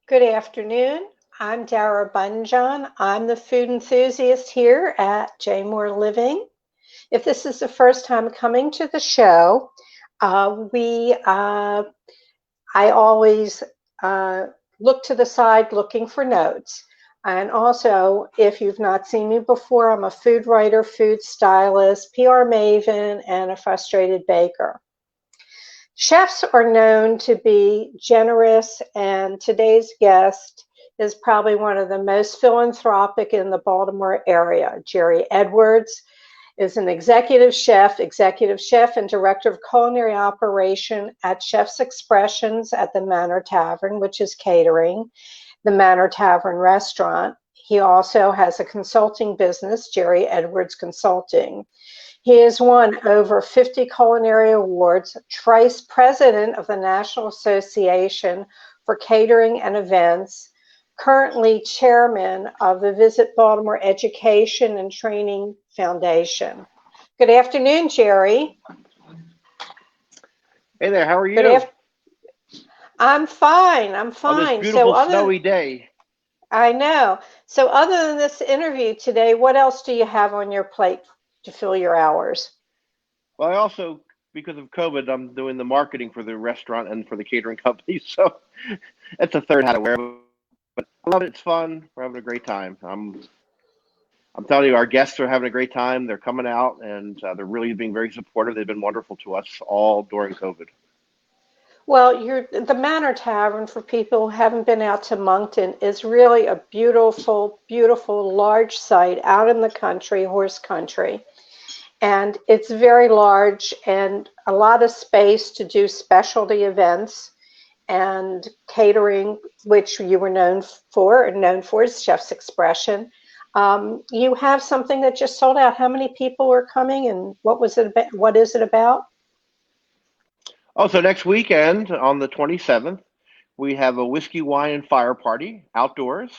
Good afternoon. I'm Dara Bunjon. I'm the food enthusiast here at J Moore Living. If this is the first time coming to the show, I always look to the side looking for notes. And also, if you've not seen me before, I'm a food writer, food stylist, PR maven, and a frustrated baker. Chefs are known to be generous, and today's guest is probably one of the most philanthropic in the Baltimore area. Jerry Edwards is an executive chef, and director of culinary operation at Chef's Expressions at the Manor Tavern, which is catering, the Manor Tavern restaurant. He also has a consulting business, Jerry Edwards Consulting. He has won over 50 culinary awards, thrice president of the National Association for Catering and Events, currently chairman of the Visit Baltimore Education and Training Foundation. Good afternoon, Jerry. Hey there, how are you? I'm fine. On this beautiful snowy day. I know. So other than this interview today, what else do you have on your plate to fill your hours? Well, I also, because of COVID, I'm doing the marketing for the restaurant and for the catering company, so it's a third hat I wear. But I love it. It's fun. We're having a great time. I'm telling you, our guests are having a great time. They're coming out, and they're really being very supportive. They've been wonderful to us all during COVID. Well, the Manor Tavern, for people who haven't been out to Moncton, is really a beautiful, beautiful, large site out in the country, horse country. And it's very large and a lot of space to do specialty events and catering, which you were known for is Chef's Expression. You have something that just sold out. How many people are coming, and what is it about? Oh, so next weekend on the 27th, we have a whiskey, wine, and fire party outdoors.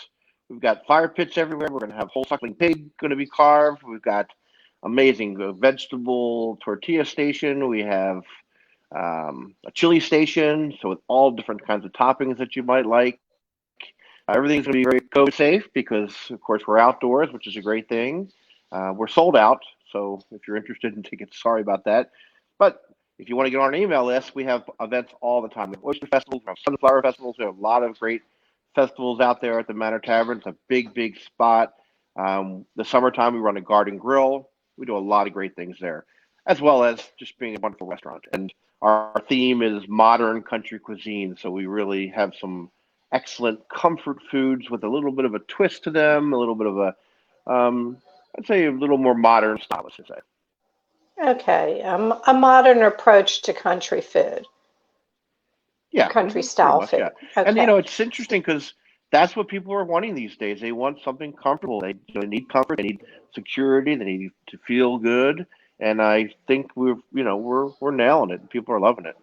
We've got fire pits everywhere. We're going to have whole suckling pig going to be carved. We've got amazing vegetable tortilla station. We have a chili station, so with all different kinds of toppings that you might like. Everything's going to be very COVID safe because, of course, we're outdoors, which is a great thing. We're sold out, so if you're interested in tickets, sorry about that. But if you want to get on our email list, we have events all the time. We have oyster festivals, we have sunflower festivals. We have a lot of great festivals out there at the Manor Tavern. It's a big, big spot. The summertime, we run a garden grill. We do a lot of great things there, as well as just being a wonderful restaurant. And our theme is modern country cuisine, so we really have some excellent comfort foods with a little bit of a twist to them, a little bit of a, I'd say a little more modern style, I should say. Okay, a modern approach to country food. Yeah, country style much, food. yeah. Okay. And it's interesting because that's what people are wanting these days. They want something comfortable. They need comfort. They need security. They need to feel good. And I think we're nailing it. People are loving it.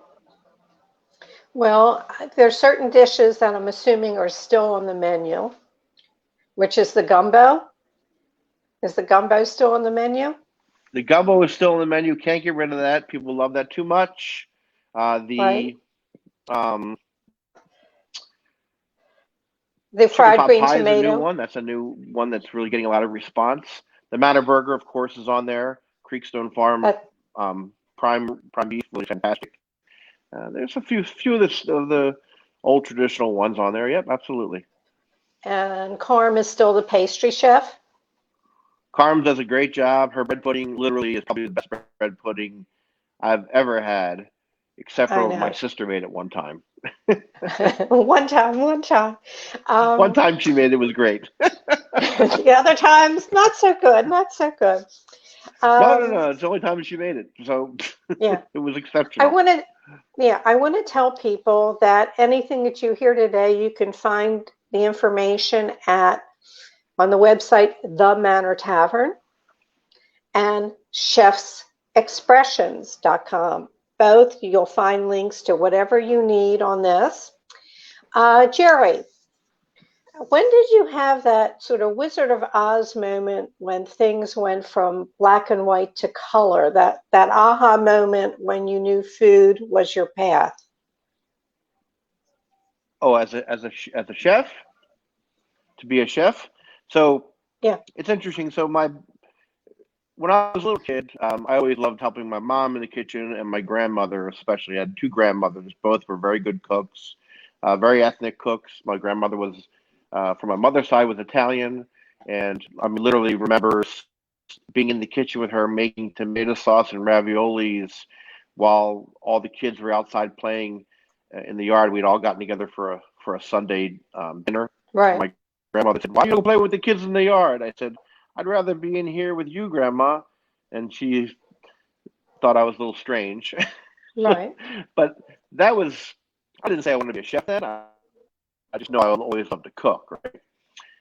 Well, there's certain dishes that I'm assuming are still on the menu, which is the gumbo. Is the gumbo still on the menu? The gumbo is still on the menu. Can't get rid of that. People love that too much. Right. Um, The fried green pie tomato. is a new one. That's a new one that's really getting a lot of response. The Manor Burger, of course, is on there. Creekstone Farm prime beef, really fantastic. There's a few of the old traditional ones on there. Yep, absolutely. And Carm is still the pastry chef. Carm does a great job. Her bread pudding literally is probably the best bread pudding I've ever had, except for my sister made it one time. One time. One time she made it was great. The other times, not so good. No. It's the only time she made it, so yeah, it was exceptional. I want to tell people that anything that you hear today, you can find the information on the website The Manor Tavern and chefsexpressions.com. Both, you'll find links to whatever you need on this. Jerry, when did you have that sort of Wizard of Oz moment when things went from black and white to color, that aha moment when you knew food was your path? Oh, as a chef, to be a chef. So Yeah. it's interesting. So my when I was a little kid, I always loved helping my mom in the kitchen and my grandmother, especially. I had two grandmothers. Both were very good cooks, very ethnic cooks. My grandmother was, from my mother's side, was Italian, and I mean, literally remember being in the kitchen with her making tomato sauce and raviolis while all the kids were outside playing in the yard. We'd all gotten together for a Sunday dinner. And Right. my grandmother said, "Why you don't play with the kids in the yard?" I said, "I'd rather be in here with you, Grandma." And she thought I was a little strange. Right. But that was, I didn't say I wanted to be a chef then. I just know I always loved to cook, right?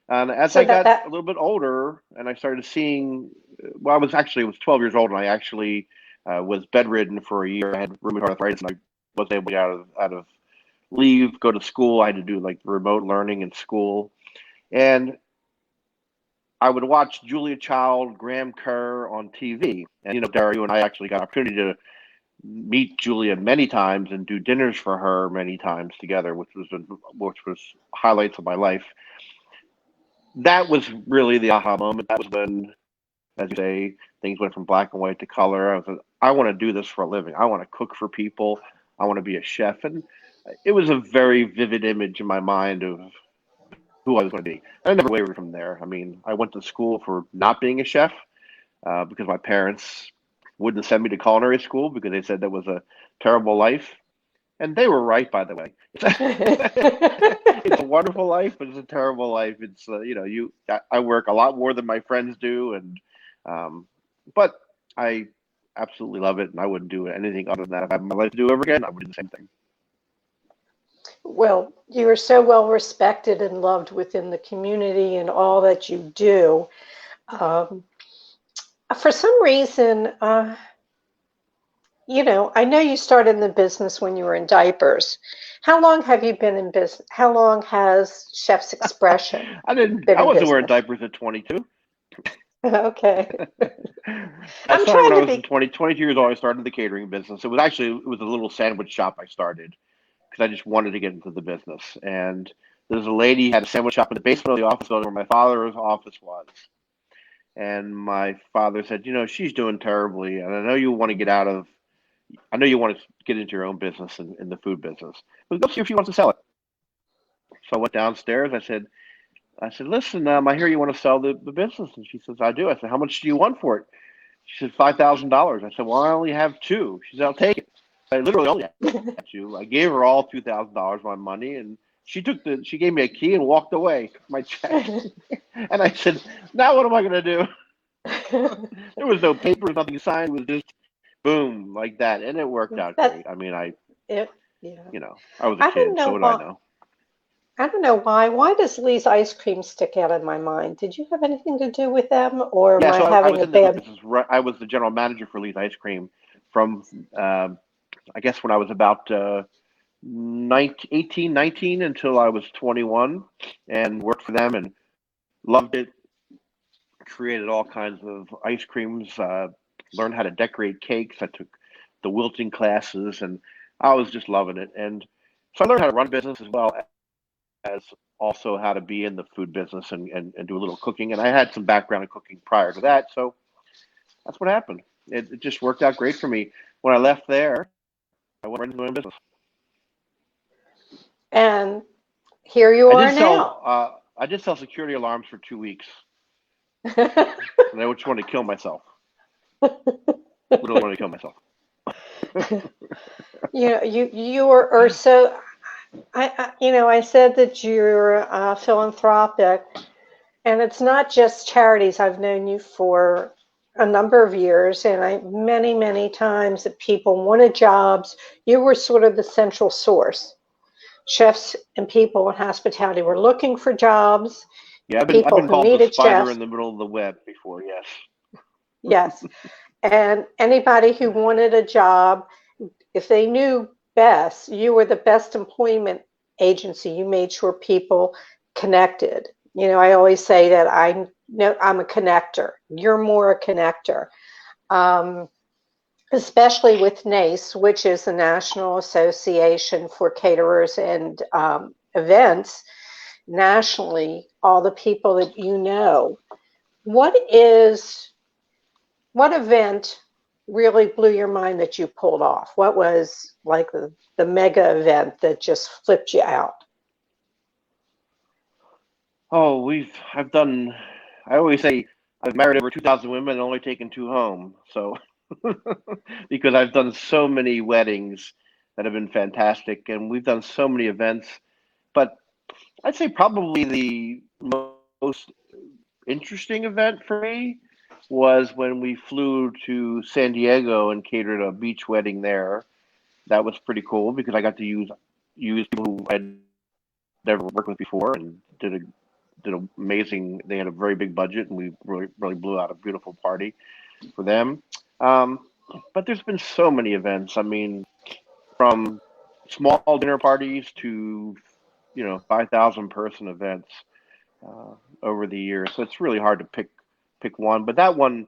And as So I that got a that little bit older and I started seeing, well, I was 12 years old and I actually was bedridden for a year. I had rheumatoid arthritis and I wasn't able to get out of leave, go to school. I had to do like remote learning in school. And I would watch Julia Child, Graham Kerr on TV. And, Dara, you and I actually got an opportunity to meet Julia many times and do dinners for her many times together, which was highlights of my life. That was really the aha moment. That was when, as you say, things went from black and white to color. I want to do this for a living. I want to cook for people. I want to be a chef. And it was a very vivid image in my mind of who I was going to be. And I never wavered from there. I mean, I went to school for not being a chef because my parents wouldn't send me to culinary school because they said that was a terrible life. And they were right, by the way. It's a wonderful life, but it's a terrible life. It's I work a lot more than my friends do, and but I absolutely love it, and I wouldn't do anything other than that. If I had my life to do over again, I would do the same thing. Well, you are so well respected and loved within the community and all that you do. Um, for some reason, I know you started in the business when you were in diapers. How long have you been in business? How long has Chef's Expression I didn't. been I in wasn't wearing business? diapers at 22. Okay. I I'm started when trying I to was in be, 22 years old. I started the catering business. It was a little sandwich shop I started because I just wanted to get into the business. And there's a lady had a sandwich shop in the basement of the office building where my father's office was. And my father said, she's doing terribly, and I know you want to get into your own business in the food business, but go see if she wants to sell it. So I went downstairs. I said, listen, I hear you want to sell the business, and she says, I do. I said, how much do you want for it? She said, $5,000. I said, well, I only have two. She said, I'll take it. I literally only had two. I gave her all $2,000 my money, and she gave me a key and walked away. My check, and I said, now what am I going to do? There was no papers, nothing signed. It was just boom like that, and it worked out that great. I mean, it, yeah. I was a I don't kid, so know what do I why. know? I don't know why. Why does Lee's ice cream stick out in my mind? Did you have anything to do with them, or am Yeah, I so I having was a in the food bad? business. I was the general manager for Lee's Ice Cream from, I guess, when I was about 19, 18, 19 until I was 21, and worked for them and loved it. Created all kinds of ice creams. Learned how to decorate cakes. I took the wilting classes, and I was just loving it. And so I learned how to run a business as well as also how to be in the food business and do a little cooking. And I had some background in cooking prior to that, so that's what happened. It just worked out great for me. When I left there, I went right into my own business. And here you I are did now. sell I did sell security alarms for 2 weeks, and I just wanted to kill myself. Literally wanted to kill myself. You are so. I said that you're philanthropic, and it's not just charities. I've known you for a number of years, and many times that people wanted jobs. You were sort of the central source. Chefs and people in hospitality were looking for jobs. Yeah, I've People been who called the needed spider chefs, in the middle of the web before. Yes. yes. And anybody who wanted a job, if they knew best, you were the best employment agency. You made sure people connected. I always say that I'm a connector. You're more a connector, um, especially with NACE, which is the National Association for Caterers and events nationally, all the people that you know. What event really blew your mind that you pulled off? What was like the mega event that just flipped you out? Oh, I always say I've married over 2,000 women and only taken two home. So, because I've done so many weddings that have been fantastic and we've done so many events. But I'd say probably the most interesting event for me was when we flew to San Diego and catered a beach wedding there. That was pretty cool because I got to use people who I'd never worked with before and did amazing. They had a very big budget, and we really blew out a beautiful party for them. Um, but there's been so many events. I mean, from small dinner parties to 5,000 person events uh, over the years. So it's really hard to pick one. But that one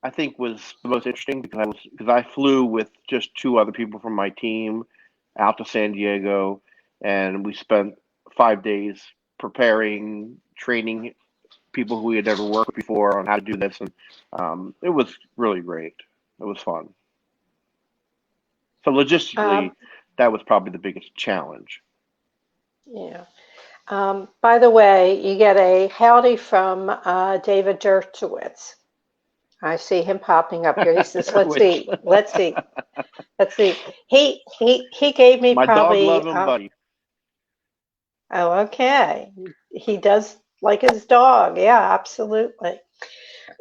I think was the most interesting because I flew with just two other people from my team out to San Diego, and we spent 5 days preparing, training people who we had never worked with before on how to do this, and it was really great. It was fun. So Um, logistically, that was probably the biggest challenge. yeah. By the way, you get a howdy from David Dershowitz. I see him popping up here. He says, "Let's Which eat. Let's eat. Let's eat." He gave me my dog probably. love him, buddy. Oh, okay. He does like his dog. Yeah, absolutely.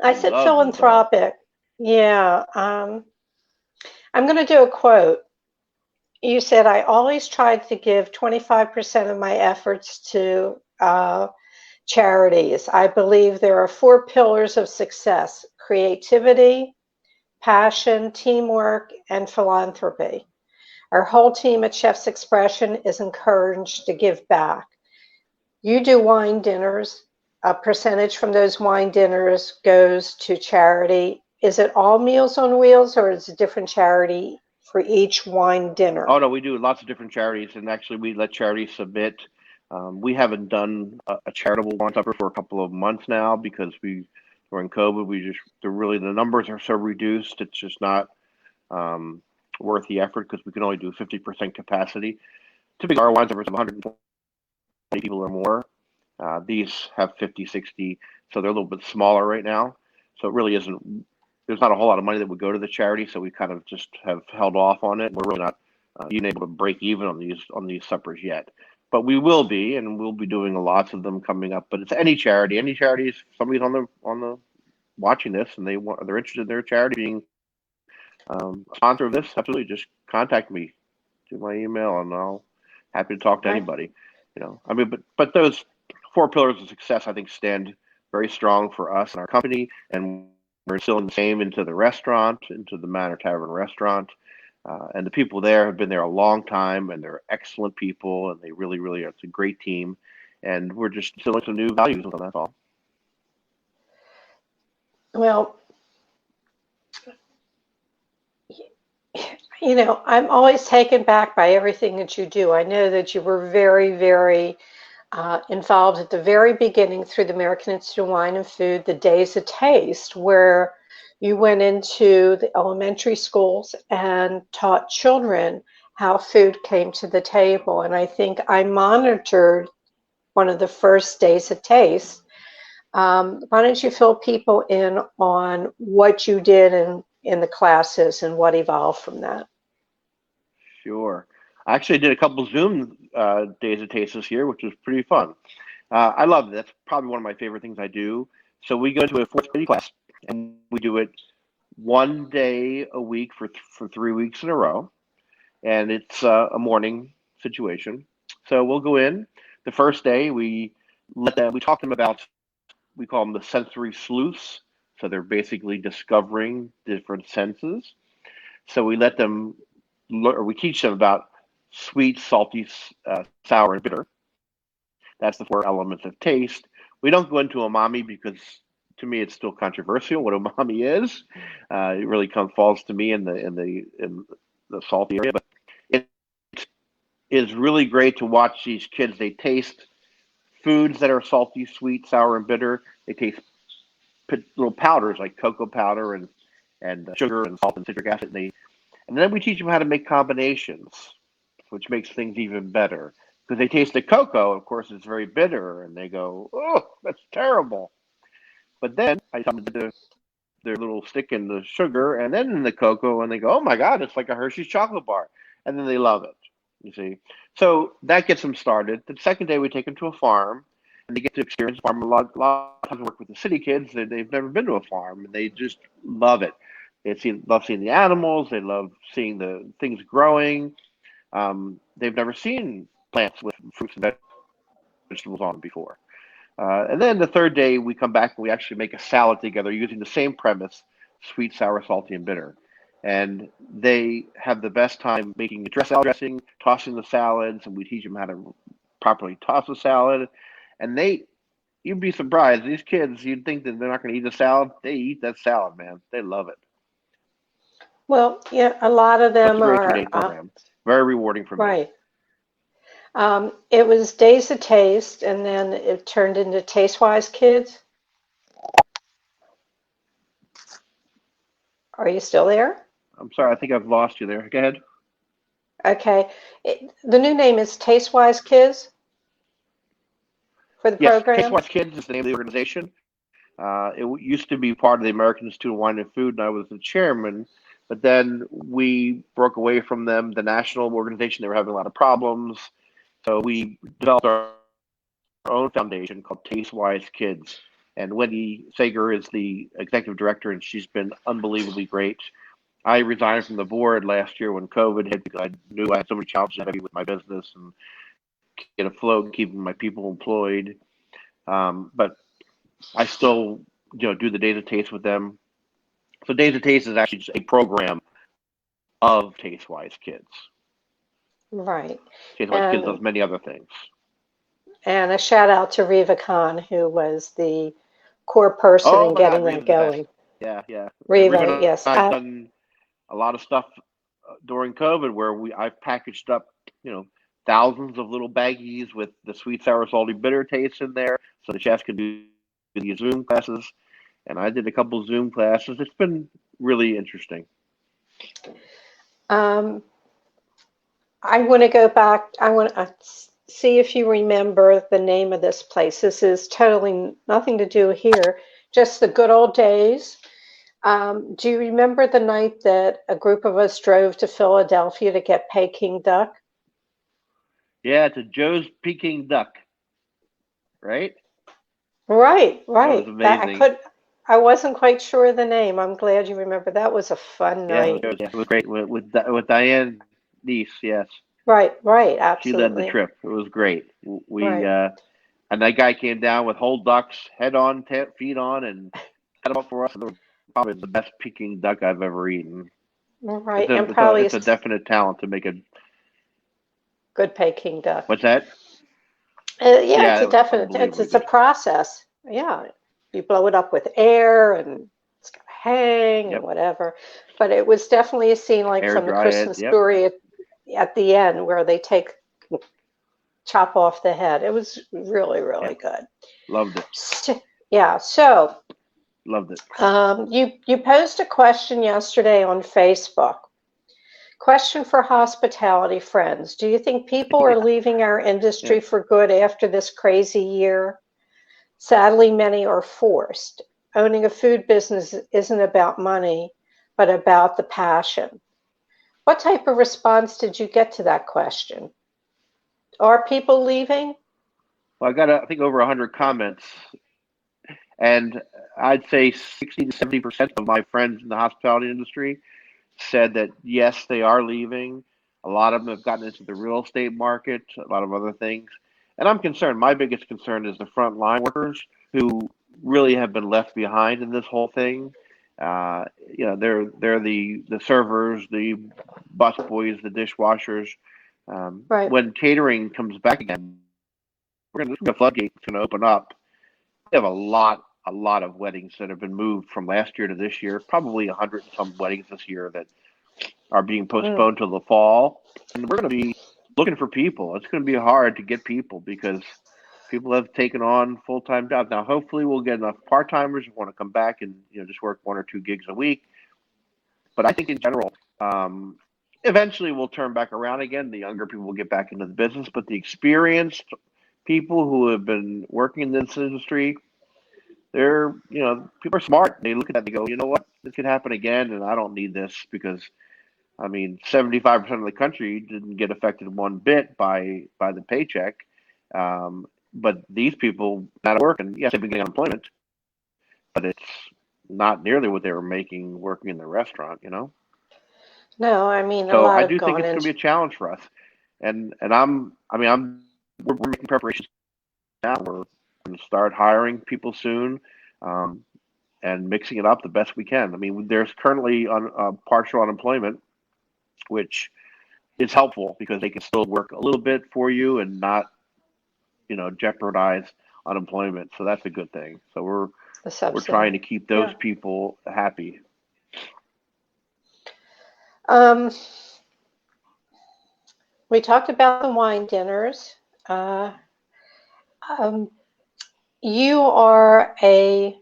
I He said loves his dog. philanthropic. Yeah. I'm going to do a quote. You said, I always tried to give 25% of my efforts to charities. I believe there are four pillars of success: creativity, passion, teamwork, and philanthropy. Our whole team at Chef's Expression is encouraged to give back. You do wine dinners. A percentage from those wine dinners goes to charity. Is it all Meals on Wheels or is it a different charity for each wine dinner? Oh no, we do lots of different charities, and actually we let charities submit. We haven't done a charitable one supper for a couple of months now because we're in COVID. The numbers are so reduced. It's just not um, worth the effort because we can only do 50% capacity. Typically, our wine suppers have 120 people or more. These have 50, 60, so they're a little bit smaller right now. So it really isn't. There's not a whole lot of money that would go to the charity, so we kind of just have held off on it. We're really not even able to break even on these suppers yet, but we will be, and we'll be doing lots of them coming up. But it's any charity. If somebody's on the watching this and they're interested in their charity being a sponsor of this, absolutely, just contact me to my email, and I'll happy to talk to I, anybody. I mean, but those four pillars of success, I think, stand very strong for us and our company, and we're instilling the same into the restaurant, into the Manor Tavern restaurant. And the people there have been there a long time, and they're excellent people, and they really, really are. It's a great team, and we're just instilling some new values with them. That's all. well, I'm always taken back by everything that you do. I know that you were very, very involved at the very beginning through the American Institute of Wine and Food, the Days of Taste, where you went into the elementary schools and taught children how food came to the table. And I think I monitored one of the first Days of Taste. Why don't you fill people in on what you did in the classes and what evolved from that? Sure. I actually did a couple Zoom days of taste this year, which was pretty fun. I love it. That's probably one of my favorite things I do. So we go to a fourth grade class, and we do it one day a week for 3 weeks in a row, and it's a morning situation. So we'll go in the first day. We talk to them about, we call them the sensory sleuths. So they're basically discovering different senses. So we let them, or we teach them about sweet, salty, sour, and bitter. That's the four elements of taste. We don't go into umami because to me it's still controversial what umami is. It really falls to me in the salty area, but it's is really great to watch these kids. They taste foods that are salty, sweet, sour, and bitter. They taste little powders like cocoa powder and sugar and salt and citric acid. And then we teach them how to make combinations, which makes things even better. Because they taste the cocoa, of course, it's very bitter, and they go, "Oh, that's terrible." But then I tell them to do their little stick in the sugar and then in the cocoa, and they go, "Oh my God, it's like a Hershey's chocolate bar," and then they love it. You see, so that gets them started. The second day, we take them to a farm, and they get to experience farm. A lot of times, work with the city kids. They've never been to a farm, and they just love it. Love seeing the animals. They love seeing the things growing. They've never seen plants with fruits and vegetables on them before. And then the third day, we come back and we actually make a salad together using the same premise: sweet, sour, salty, and bitter. And they have the best time making the salad dressing, tossing the salads, and we teach them how to properly toss a salad. And you'd be surprised. These kids, you'd think that they're not going to eat a salad. They eat that salad, man. They love it. Well, yeah, a lot of So it's a them great are, 3 day program. Very rewarding for me. right. It was Days of Taste, and then it turned into Taste Wise Kids. Are you still there? I'm sorry, I think I've lost you there. Go ahead. Okay. The new name is Taste Wise Kids for the Yes, program. Taste Kids is the name of the organization. It used to be part of the American Institute of Wine and Food, and I was the chairman. But then we broke away from them, the national organization. They were having a lot of problems. So we developed our own foundation called Taste Wise Kids. And Wendy Sager is the executive director, and she's been unbelievably great. I resigned from the board last year when COVID hit because I knew I had so many challenges ahead of me with my business and get afloat and keeping my people employed. But I still, do the Days of Taste with them. So Days of Taste is actually just a program of Taste Wise Kids. Right. Taste Wise Kids does many other things. And a shout out to Reva Khan, who was the core person in getting that going. Yeah, yeah. Reva, yes. I've done a lot of stuff during COVID where I packaged up, thousands of little baggies with the sweet, sour, salty, bitter taste in there, so the chefs can do these Zoom classes. And I did a couple Zoom classes. It's been really interesting. I want to go back. I want to see if you remember the name of this place. This is totally nothing to do here, just the good old days. Do you remember the night that a group of us drove to Philadelphia to get Peking duck? Yeah, to Joe's Peking duck, right? Right. That was amazing. I wasn't quite sure of the name. I'm glad you remember. That was a fun Yeah, night. it was great with Diane Neese. Yes, Right, she led the absolutely. trip. It was great. We Right. and that guy came down with whole ducks, head on, feet on, and cut them up for us. And they were probably the best Peking duck I've ever eaten. Right. And probably It's a definite talent to make a. good Peking duck. What's that? Yeah, Yeah, it's a that was definite, unbelievably it's a good. process. Yeah. You blow it up with air and it's got to hang and Yep. whatever. But it was definitely a scene like Air from the dry it. Christmas Yep. story at the end where they chop off the head. It was really, really Yep. good. Loved it. Yeah. So Loved it. you posed a question yesterday on Facebook. Question for hospitality friends. Do you think people are Yeah. leaving our Yeah. industry for good after this crazy year? Sadly, many are forced. Owning a food business isn't about money, but about the passion. What type of response did you get to that question? Are people leaving? Well, I got I think over 100 comments, and I'd say 60 to 70% of my friends in the hospitality industry said that yes, they are leaving. A lot of them have gotten into the real estate market, a lot of other things. And I'm concerned. My biggest concern is the frontline workers who really have been left behind in this whole thing. They're the servers, the busboys, the dishwashers. Right. When catering comes back again, the floodgates going to open up. We have a lot of weddings that have been moved from last year to this year. Probably 100 and some weddings this year that are being Mm. postponed till the fall, and we're going to be looking for people. It's going to be hard to get people because people have taken on full-time jobs. Now, hopefully, we'll get enough part-timers who want to come back and just work 1 or 2 gigs a week. But I think in general, eventually we'll turn back around again. The younger people will get back into the business, but the experienced people who have been working in this industry, people are smart. They look at that and they go, you know what, this could happen again, and I don't need this because, 75% of the country didn't get affected one bit by the paycheck. But these people not working, yes, they've been getting unemployment, but it's not nearly what they were making working in the restaurant, No, I mean, a So lot I have do think gone it's going to into. be a challenge for us, and we're making preparations now. We're going to start hiring people soon, and mixing it up the best we can. There's currently partial unemployment, which is helpful because they can still work a little bit for you and not, jeopardize unemployment. So that's a good thing. So The we're subsidy. trying to keep those Yeah. people happy. Um, we talked about the wine dinners. Uh, um, you are a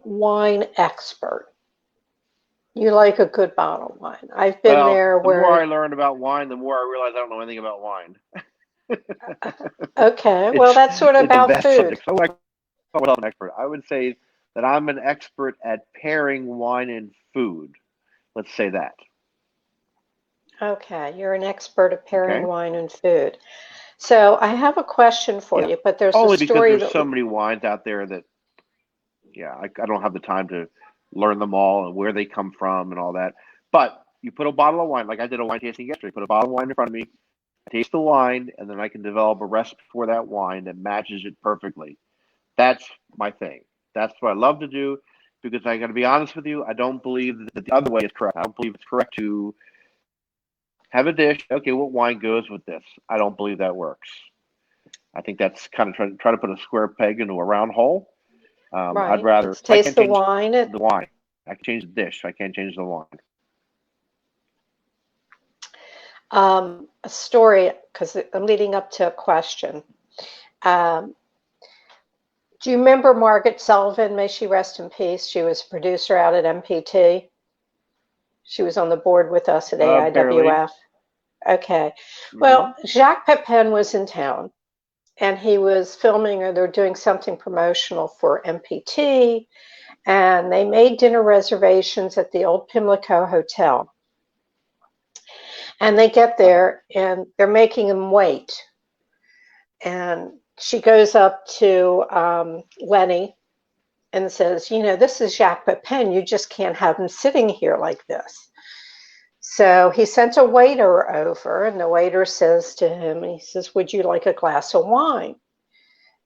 wine expert. You like a good bottle of wine. I've been Well, there the more I where, learn about wine, the more I realize I don't know anything about wine. okay, well, It's that's sort of it's a about vast food. subject. So I call myself an expert. I would say that I'm an expert at pairing wine and food. Let's say that. Okay, you're an expert at pairing Okay. wine and food. So I have a question for Yeah. you, but there's a Only because story there's that, so many wines out there that, yeah, I don't have the time to learn them all and where they come from and all that. But you put a bottle of wine, like I did a wine tasting yesterday, put a bottle of wine in front of me, I taste the wine, and then I can develop a recipe for that wine that matches it perfectly. That's my thing. That's what I love to do because I got to be honest with you, I don't believe that the other way is correct. I don't believe it's correct to have a dish. Okay, what wine goes with this? I don't believe that works. I think that's kind of trying to put a square peg into a round hole. I'd right? rather, It's I taste can't the change wine. the wine. I can change the dish. I can't change the wine. A story, because I'm leading up to a question. Um, do you remember Margaret Sullivan? May she rest in peace. She was a producer out at MPT. She was on the board with us at Barely. AIWF. Okay. Hmm. Well, Jacques Pepin was in town and he was filming or they're doing something promotional for MPT. And they made dinner reservations at the old Pimlico Hotel. And they get there and they're making them wait. And she goes up to Lenny and says, this is Jacques Pepin. You just can't have him sitting here like this. So he sent a waiter over, and the waiter says to him, he says, would you like a glass of wine?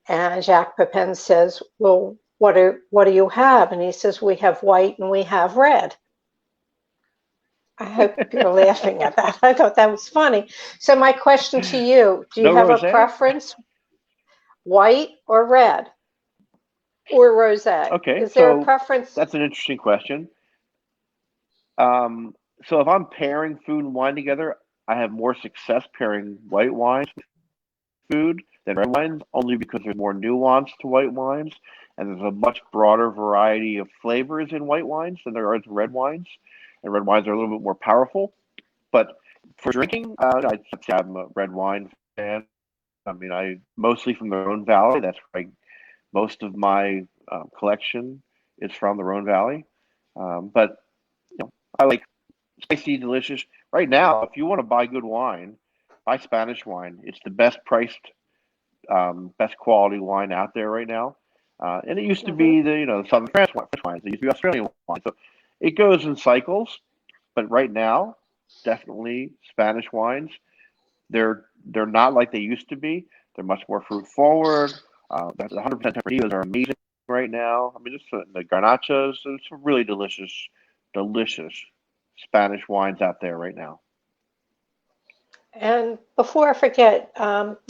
And Jacques Pepin says, well, what do you have? And he says, we have white and we have red. I hope you're laughing at that. I thought that was funny. So my question to you, do you No have a rosé? preference, white or red or rosé? Okay, Is there a so preference? that's an interesting question. Um, so if I'm pairing food and wine together, I have more success pairing white wines with food than red wines, only because there's more nuance to white wines, and there's a much broader variety of flavors in white wines than there are in red wines. And red wines are a little bit more powerful. But for drinking, I'd say I'm a red wine fan. I mostly from the Rhone Valley. That's where most of my collection is from the Rhone Valley. But I like spicy, delicious. Right now, if you want to buy good wine, buy Spanish wine. It's the best priced, best quality wine out there right now. And it used to Mm-hmm. be the Southern France wines. It used to be Australian wine. So it goes in cycles. But right now, definitely Spanish wines. They're not like they used to be. They're much more fruit forward. The 100% Tempranos are amazing right now. Just the Garnachas. There's some really delicious Spanish wines out there right now. And before I forget,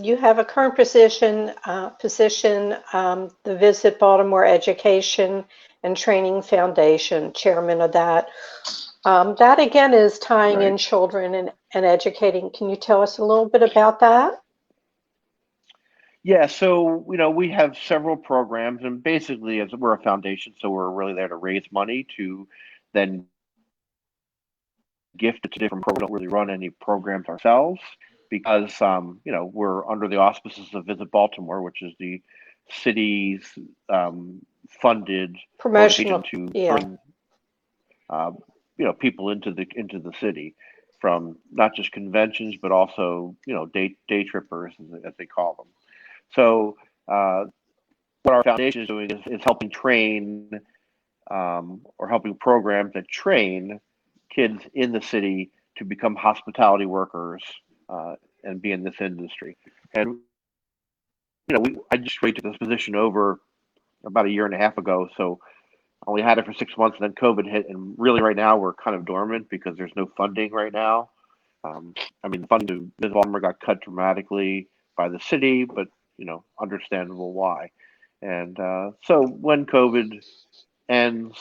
you have a current position, the Visit Baltimore Education and Training Foundation, chairman of that. That again is tying in Right. children and educating. Can you tell us a little bit about that? Yeah, so we have several programs, and basically, as we're a foundation, so we're really there to raise money to then gift it to different programs. We don't really run any programs ourselves because we're under the auspices of Visit Baltimore, which is the city's funded organization Promotional, to yeah. bring uh, people into the city from not just conventions but also day trippers as they call them. So what our foundation is doing is helping train or helping programs that train kids in the city to become hospitality workers and be in this industry. And I just took this position over about a year and a half ago, so I only had it for 6 months, and then COVID hit, and really right now we're kind of dormant because there's no funding right now. I mean, the funding to Ms. Baltimore got cut dramatically by the city, but understandable why. And so when COVID ends,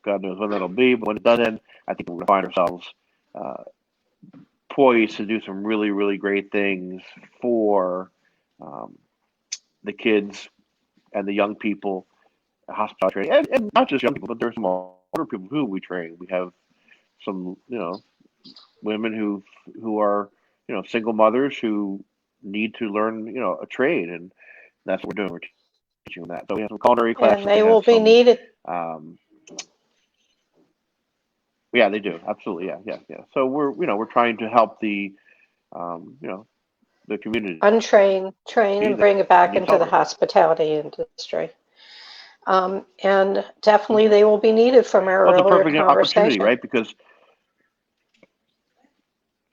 God knows when that'll be, but when it does end, I think we're going to find ourselves uh, poised to do some really, really great things for um, the kids and the young people, hospitality training, and not just young people, but there's some older people who we train. We have some, women who are, single mothers who need to learn, a trade, and that's what we're doing. We're teaching them that. So we have some culinary And classes. We they will have be some needed. um, yeah, they do. Absolutely. Yeah, yeah, yeah. So we're trying to help um, you know, the community Untrain, train, and that bring it back needs into help. the hospitality industry. And definitely Mm-hmm. they will be needed from our Well, it's a earlier perfect opportunity, conversation. right? Because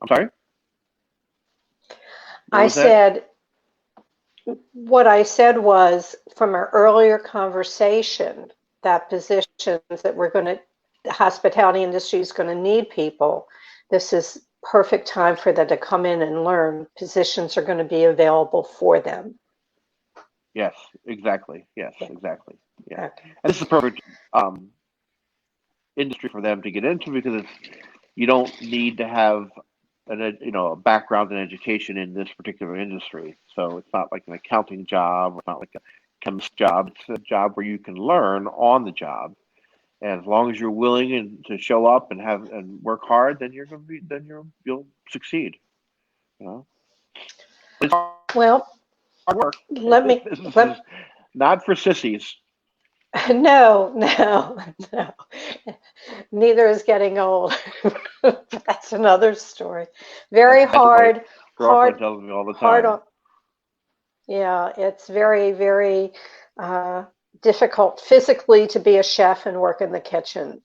I'm sorry, what I was that? said, what I said was from our earlier conversation, that positions that the hospitality industry is going to need people. This is perfect time for them to come in and learn. Positions are going to be available for them. Yes, exactly. Yes, Yeah. exactly. Yeah, Okay. and this is a perfect um, industry for them to get into because you don't need to have a background in education in this particular industry. So it's not like an accounting job, or it's not like a chemist job. It's a job where you can learn on the job, and as long as you're willing and to show up and have and work hard, then you'll succeed. You know, it's Well, hard work. let me This is let not for sissies. no, no, no. Neither is getting old. That's another story. Very That's my hard, girlfriend hard, tells me all the hard time. on. Yeah, it's very, very uh, difficult physically to be a chef and work in the kitchen.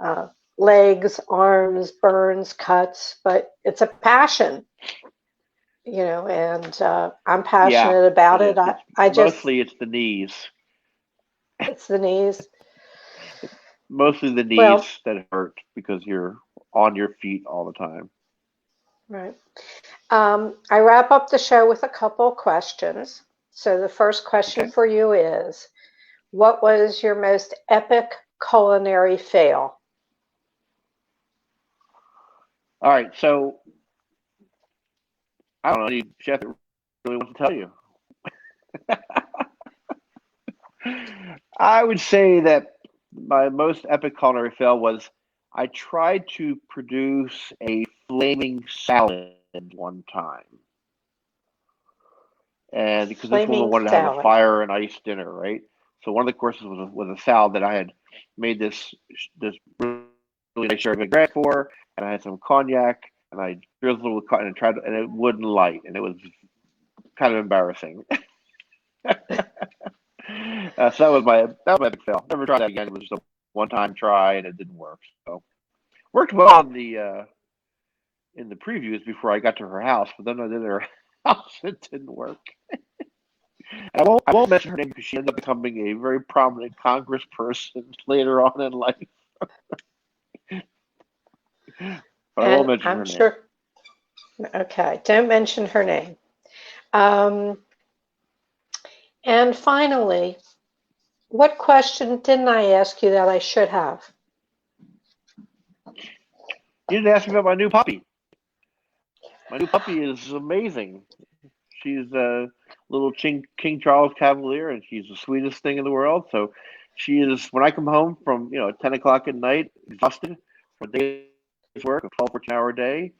Uh, Legs, arms, burns, cuts, but it's a passion, and I'm Yeah, passionate it about it. is. I, It's I just, mostly it's the knees. it's the knees. Mostly the Well, knees that hurt because you're on your feet all the time. right. I wrap up the show with a couple questions. So the first question Okay. for you is, what was your most epic culinary fail? All right. So I don't know any chef that really wants to tell you. I would say that my most epic culinary fail was I tried to produce a flaming salad one time. And because this woman Flaming wanted to have a salad. fire and ice dinner, right? So one of the courses was a salad that I had made this really nice sherry vinaigrette for, and I had some cognac, and I drizzled it with cotton and tried, and it wouldn't light, and it was kind of embarrassing. So that was my big fail. Never tried that again. It was just a one-time try, and it didn't work. So worked well in the previews before I got to her house, but then I did her house, it didn't work. I won't mention her name because she ended up becoming a very prominent congressperson later on in life. But I won't And mention I'm her name. sure, okay, don't mention her name. Um, and finally, what question didn't I ask you that I should have? You didn't ask me about my new puppy. My new puppy is amazing. She's a little King Charles Cavalier, and she's the sweetest thing in the world. So she is, when I come home from, 10 o'clock at night, exhausted from a day's work, a 12, 14-hour day,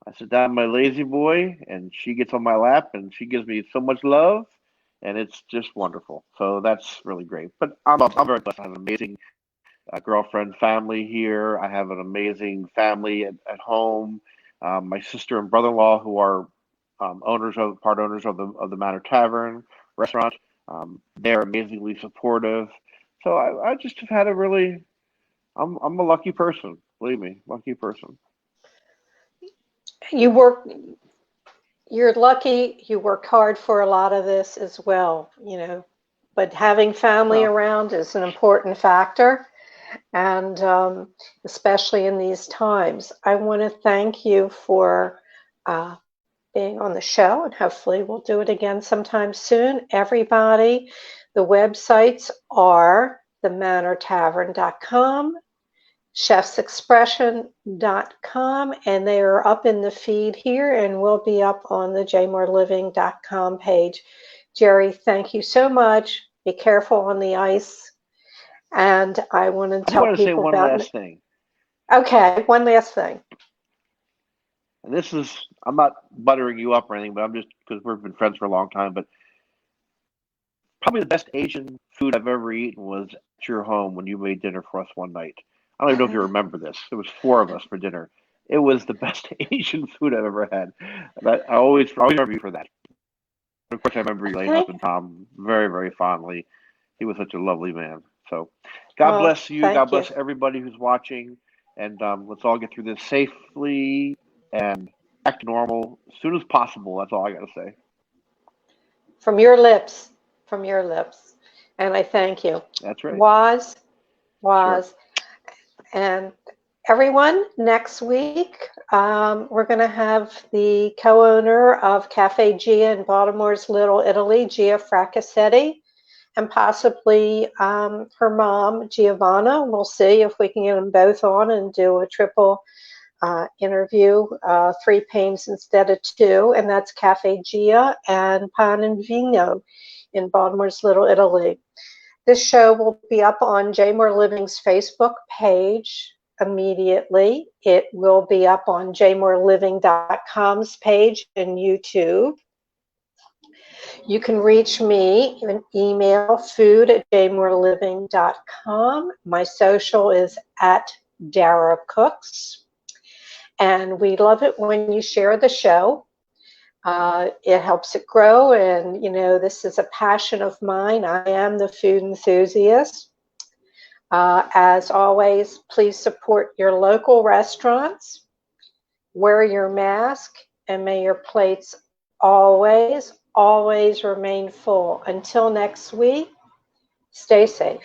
I sit down my lazy boy, and she gets on my lap, and she gives me so much love, and it's just wonderful. So that's really great. But I'm very blessed. I have an amazing girlfriend, family here. I have an amazing family at home. My sister and brother-in-law, who are part owners of the Manor Tavern restaurant. They're amazingly supportive. So I just have had a really, I'm a lucky person. Believe me, lucky person. You're lucky. You work hard for a lot of this as well, but having family Well, around is an important factor. And especially in these times, I want to thank you for being on the show, and hopefully we'll do it again sometime soon. Everybody, the websites are themanortavern.com, chefsexpression.com, and they are up in the feed here and will be up on the jmoreliving.com page. Jerry, thank you so much. Be careful on the ice. And I want to I just tell want to say people one about. last thing. Okay, one last thing. And this is, I'm not buttering you up or anything, but I'm just, because we've been friends for a long time, but probably the best Asian food I've ever eaten was at your home when you made dinner for us one night. I don't even know if you remember this. It was four of us for dinner. It was the best Asian food I've ever had. I always remember you for that. Of course, I remember your late Okay. husband, Tom, very, very fondly. He was such a lovely man. So God Well, bless you. God thank you. bless everybody who's watching. And let's all get through this safely and back to normal as soon as possible. That's all I got to say. From your lips, and I thank you. That's right. Waz, Sure. and everyone, next week we're going to have the co-owner of Cafe Gia in Baltimore's Little Italy, Gia Fracassetti, and possibly her mom, Giovanna. We'll see if we can get them both on and do a triple interview, 3 panes instead of 2, and that's Cafe Gia and Pan and Vino in Baltimore's Little Italy. This show will be up on J More Living's Facebook page immediately. It will be up on jmoreliving.com's page and YouTube. You can reach me in email, food@jmoreliving.com. My social is @Dara Cooks. And we love it when you share the show. It helps it grow. And, this is a passion of mine. I am the food enthusiast. As always, please support your local restaurants. Wear your mask, and may your plates always, always remain full. Until next week, stay safe.